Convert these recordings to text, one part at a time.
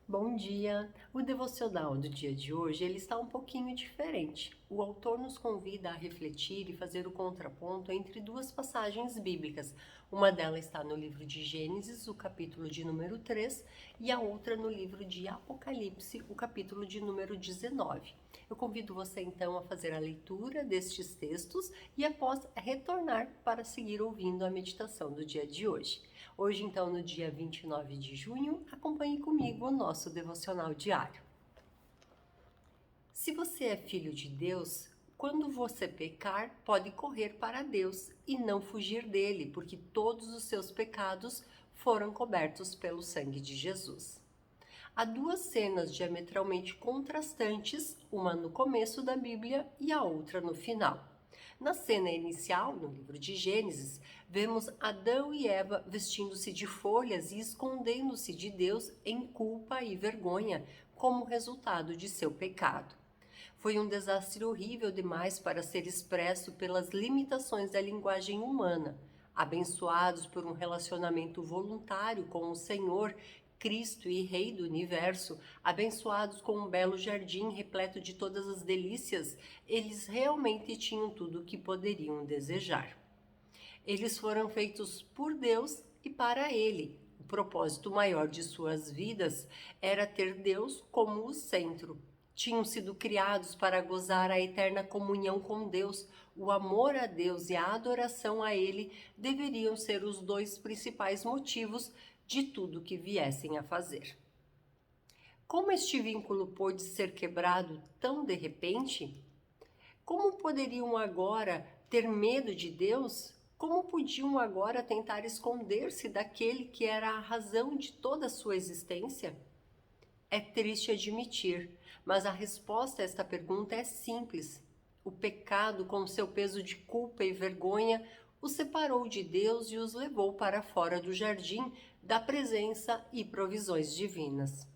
Bom dia! O devocional do dia de hoje ele está um pouquinho diferente. O autor nos convida a refletir e fazer o contraponto entre duas passagens bíblicas. Uma delas está no livro de Gênesis, o capítulo de número 3, e a outra no livro de Apocalipse, o capítulo de número 19. Eu convido você então a fazer a leitura destes textos e após retornar para seguir ouvindo a meditação do dia de hoje. Hoje, então, no dia 29 de junho, acompanhe comigo o nosso devocional diário. Se você é filho de Deus, quando você pecar, pode correr para Deus e não fugir dele, porque todos os seus pecados foram cobertos pelo sangue de Jesus. Há duas cenas diametralmente contrastantes, uma no começo da Bíblia e a outra no final. Na cena inicial, no livro de Gênesis, vemos Adão e Eva vestindo-se de folhas e escondendo-se de Deus em culpa e vergonha, como resultado de seu pecado. Foi um desastre horrível demais para ser expresso pelas limitações da linguagem humana. Abençoados por um relacionamento voluntário com o Senhor, Cristo e Rei do Universo, abençoados com um belo jardim repleto de todas as delícias, eles realmente tinham tudo o que poderiam desejar. Eles foram feitos por Deus e para Ele. O propósito maior de suas vidas era ter Deus como o centro. Tinham sido criados para gozar a eterna comunhão com Deus. O amor a Deus e a adoração a Ele deveriam ser os dois principais motivos de tudo que viessem a fazer. Como este vínculo pôde ser quebrado tão de repente? Como poderiam agora ter medo de Deus? Como podiam agora tentar esconder-se daquele que era a razão de toda a sua existência? É triste admitir, mas a resposta a esta pergunta é simples. O pecado, com seu peso de culpa e vergonha, os separou de Deus e os levou para fora do jardim da presença e provisões divinas.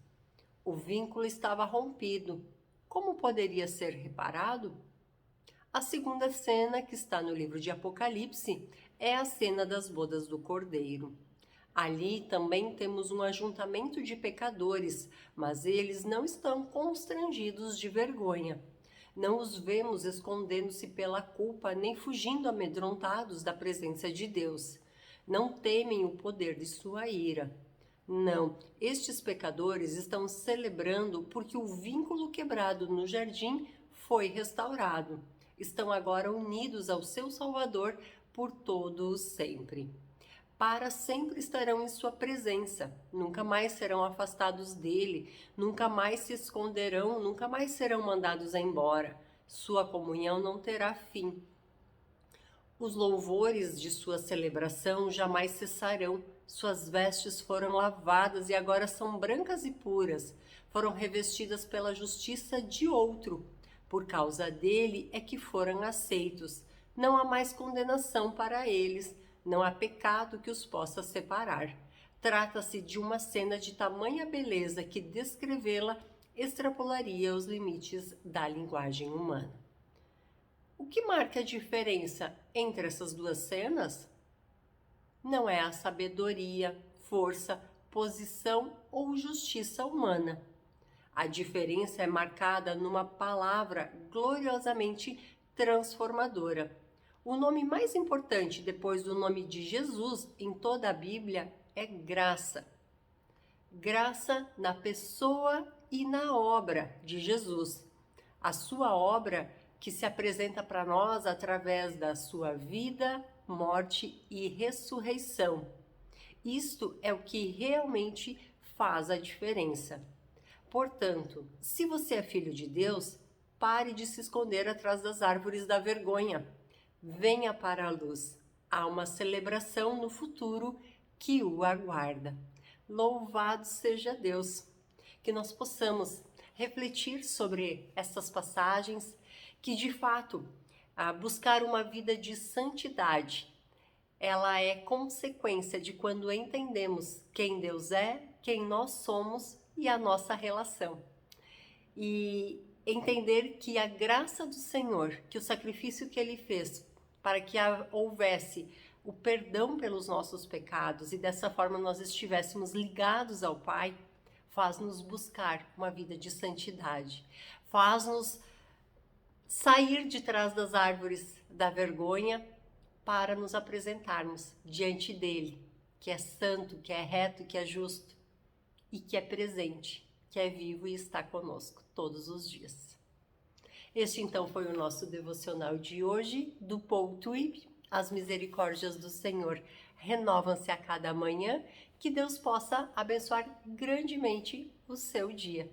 O vínculo estava rompido. Como poderia ser reparado? A segunda cena, que está no livro de Apocalipse, é a cena das bodas do Cordeiro. Ali também temos um ajuntamento de pecadores, mas eles não estão constrangidos de vergonha. Não os vemos escondendo-se pela culpa, nem fugindo amedrontados da presença de Deus. Não temem o poder de sua ira. Não, estes pecadores estão celebrando porque o vínculo quebrado no jardim foi restaurado. Estão agora unidos ao seu Salvador por todo o sempre. Para sempre estarão em sua presença, nunca mais serão afastados dele, nunca mais se esconderão, nunca mais serão mandados embora. Sua comunhão não terá fim. Os louvores de sua celebração jamais cessarão. Suas vestes foram lavadas e agora são brancas e puras. Foram revestidas pela justiça de outro. Por causa dele é que foram aceitos. Não há mais condenação para eles. Não há pecado que os possa separar. Trata-se de uma cena de tamanha beleza que descrevê-la extrapolaria os limites da linguagem humana. O que marca a diferença entre essas duas cenas? Não é a sabedoria, força, posição ou justiça humana. A diferença é marcada numa palavra gloriosamente transformadora. O nome mais importante depois do nome de Jesus em toda a Bíblia é graça. Graça na pessoa e na obra de Jesus. A sua obra que se apresenta para nós através da sua vida, morte e ressurreição. Isto é o que realmente faz a diferença. Portanto, se você é filho de Deus, pare de se esconder atrás das árvores da vergonha. Venha para a luz. Há uma celebração no futuro que o aguarda. Louvado seja Deus! Que nós possamos refletir sobre essas passagens, que de fato, buscar uma vida de santidade, ela é consequência de quando entendemos quem Deus é, quem nós somos e a nossa relação. E entender que a graça do Senhor, que o sacrifício que Ele fez para que houvesse o perdão pelos nossos pecados e dessa forma nós estivéssemos ligados ao Pai, faz-nos buscar uma vida de santidade, faz-nos sair de trás das árvores da vergonha para nos apresentarmos diante dele, que é santo, que é reto, que é justo e que é presente, que é vivo e está conosco todos os dias. Este então foi o nosso devocional de hoje do Paul Twib. As misericórdias do Senhor renovam-se a cada manhã. Que Deus possa abençoar grandemente o seu dia.